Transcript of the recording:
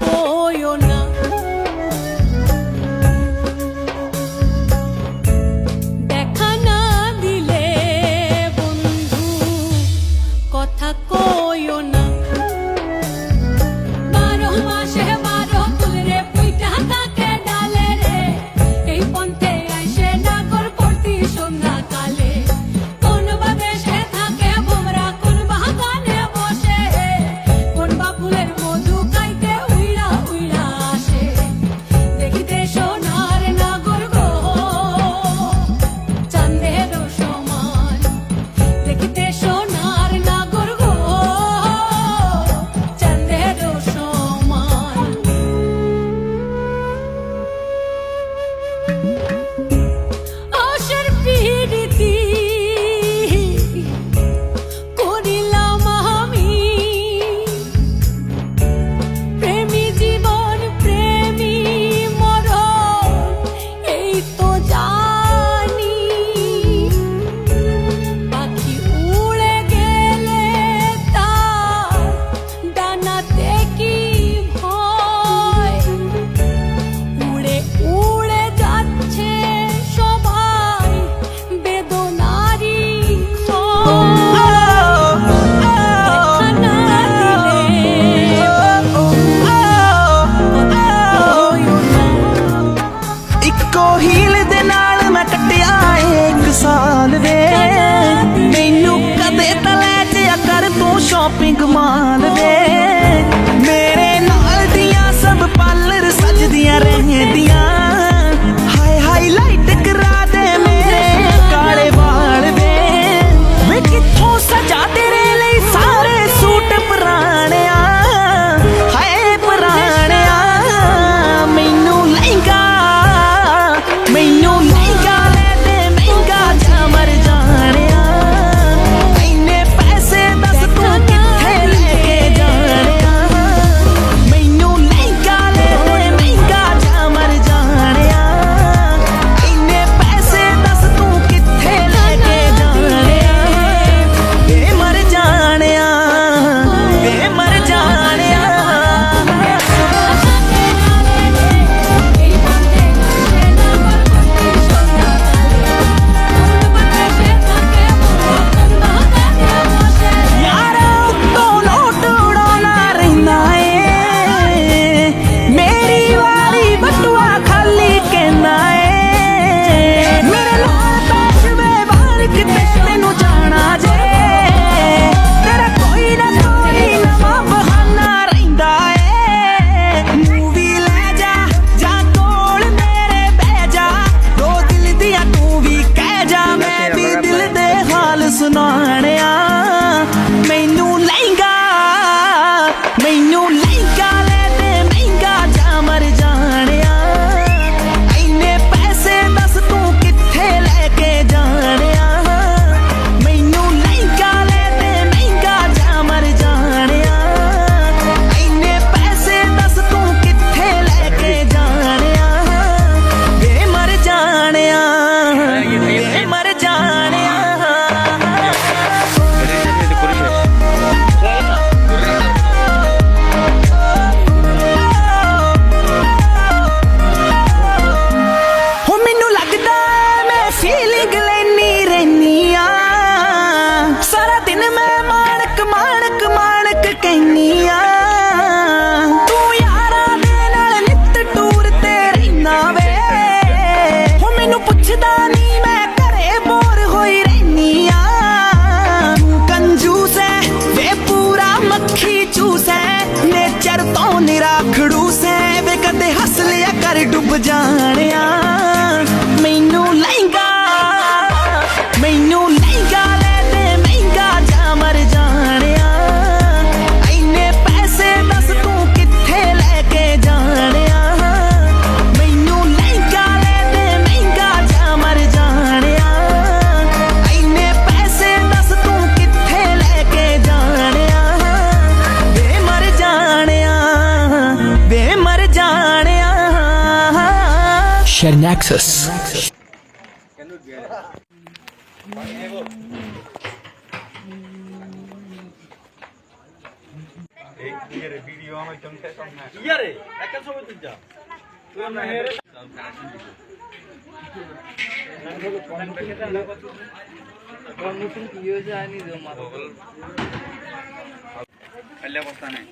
কইও না, দেখা না দিলে বন্ধু কথা কইও না। 12 মাসে 12 ফুল রে পুইটা থাকে ডালে রে, এই পন্থে আইসে নাগর পড়তি সন্ধ্যা কালে। কোন বা দেশে থাকে ভোমরা, কোন বাগানে বসে, কোন বা ফুলের মধু খাইতে উইড়া উইড়া আসে। দেখিতে সোনার নাগর গো চাঁদের সমান, দেখিতে সোনার নাগর গো চাঁদের সমান। আশার পিরিতি করিলাম আমি, প্রেমী জীবন প্রেমী মরণ এই তো জানি। পাখি উড়ে গেলে তার ডানাতে কি ভয়, উড়ে উড়ে যাচ্ছে সবাই বেদনারি ক্ষয়। দেখা না দিলে কইও না, ਇੱਕੋ ਹੀਲ ਦੇ ਨਾਲ ਮੈਂ ਕੱਟਿਆ ਏ 1 ਸਾਲ ਵੇ। ਮੈਨੂੰ ਕਦੇ ਤਾਂ ਲੈ ਜਿਆ ਕਰ ਤੂੰ ਸ਼ਾਪਿੰਗ ਮਾਲ ਵੇ। ਮੇਰੇ ਨਾਲ ਦੀਆਂ ਸਭ ਪਾਰਲਰ ਸਜਦੀਆਂ ਰਹਿੰਦੀਆਂ, ਹਾਏ ਹਾਈਲਾਈਟ ਕਰਾ ਦੇ ਮੇਰੇ ਕਾਲੇ ਵਾਲ ਵੇ। ਵੇ ਕਿੱਥੋਂ ਸਜਾ ਤੇਰੇ ਲਈ ਸਾਰੇ ਸੂਟ ਪੁਰਾਣਿਆ, ਹਾਏ ਪੁਰਾਣਿਆ। ਮੈਨੂੰ ਲਹਿੰਗਾ ਲੈ ਦੇ ਮਹਿੰਗਾ ਜਾ ਮਰ ਜਾਣਿਆ। ਇੰਨੇ ਪੈਸੇ ਦੱਸ ਤੂੰ ਕਿੱਥੇ ਲੈ ਕੇ ਜਾਣਿਆ। ਮੈਨੂੰ ਲਹਿੰਗਾ ਲੈ ਦੇ ਮਹਿੰਗਾ ਜਾ ਮਰ ਜਾਣਿਆ। ਇੰਨੇ ਪੈਸੇ ਦੱਸ ਤੂੰ ਕਿੱਥੇ ਲੈ ਕੇ ਜਾਣਿਆ। ਵੇ ਮਰ ਜਾਣਿਆ, ਵੇ ਮਰ ਜਾਣਿਆ। ਯਾਰਾ ਉੱਤੋਂ ਨੋਟ ਉਡਾਉਣਾ ਰਹਿੰਦਾ ਏ, ਮੇਰੀ ਵਾਰੀ ਬਟੂਆ ਖਾਲੀ ਕਹਿੰਦਾ ਏ। ਮੇਰੇ ਨਾਲ ਬੈਠ ਵੇ ਬਾਹਰ ਕਿਤੇ ਤੈਨੂੰ ਜਾਣਾ ਜੇ, ਤੇਰਾ ਕੋਈ ਨਾ ਕੋਈ ਨਵਾਂ ਬਹਾਨਾ ਰਹਿੰਦਾ ਏ। ਮੂਵੀ ਲੈ ਜਾ ਜਾਂ ਕੋਲ ਮੇਰੇ ਬਹਿ ਜਾ, ਦੋ ਦਿਲ ਦੀਆਂ ਤੂੰ ਵੀ ਕਹਿ ਜਾ, ਮੈਂ ਵੀ ਦਿਲ ਦੇ ਹਾਲ ਸੁਣਾਣਿਆ। ਮੈਨੂੰ ਲਹਿੰਗਾ ਲੈ ਦੇ ਮਹਿੰਗਾ ਜਾ ਮਰ ਜਾਣਿਆ। ਇੰਨੇ ਪੈਸੇ ਦੱਸ ਤੂੰ ਕਿੱਥੇ ਲੈ ਕੇ ਜਾਣਿਆ। ਮੈਨੂੰ ਲਹਿੰਗਾ ਲੈ ਦੇ ਮਹਿੰਗਾ ਜਾ ਮਰ ਜਾਣਿਆ। ਇੰਨੇ ਪੈਸੇ ਦੱਸ ਤੂੰ ਕਿੱਥੇ ਲੈ ਕੇ ਜਾਣਿਆ। ਵੇ ਮਰ ਜਾਣਿਆ, ਵੇ ਮਰ ਜਾਣਿਆ। ਹੋ ਮੈਨੂੰ ਲੱਗਦਾ ਮੈਂ ਫੀਲਿੰਗ ਲੈਣੀ ਰਹਿਨੀ ਆ, ਸਾਰਾ ਦਿਨ ਮੈਂ ਮਾਣਕ ਮਾਣਕ ਮਾਣਕ ਕਹਿਨੀ ਆ। ਤੂੰ ਯਾਰਾਂ ਦੇ ਨਾਲ ਨਿੱਤ ਟੂਰ ਤੇ ਰਹਿਨਾ ਵੇ, ਹੋ ਮੈਨੂੰ ਪੁੱਛਦਾ ਨਹੀਂ ਮੈਂ ਘਰੇ ਬੋਰ ਹੋਈ ਰਹਿਨੀ ਆ। ਤੂੰ ਕੰਜੂਸ ਐ ਵੇ ਪੂਰਾ ਮੱਖੀ ਚੂਸ ਐ, ਨੇਚਰ ਤੋਂ ਨਿਰਾ ਖੜੂਸ ਐ ਵੇ, ਕਦੇ ਹੱਸ ਲਿਆ ਕਰ ਡੁੱਬ ਜਾਣਿਆ। ਮੈਨੂੰ ਲਹਿੰਗਾ ਲੈ ਦੇ ਮਹਿੰਗਾ ਜਾ ਮਰ ਜਾਣਿਆ। ਇੰਨੇ ਪੈਸੇ ਦੱਸ ਤੂੰ ਕਿੱਥੇ ਲੈ ਕੇ ਜਾਣਿਆ। ਮੈਨੂੰ ਲਹਿੰਗਾ ਲੈ ਦੇ ਮਹਿੰਗਾ ਜਾ ਮਰ ਜਾਣਿਆ। ਇੰਨੇ ਪੈਸੇ ਦੱਸ ਤੂੰ ਕਿੱਥੇ ਲੈ ਕੇ ਜਾਣਿਆ। ਵੇ ਮਰ ਜਾਣਿਆ, ਵੇ ਮਰ ਜਾਣਿਆ। Shernexus. एक वीडियो में चमके ইয়ারে একটা ছবি তুই যা অবস্থা নাই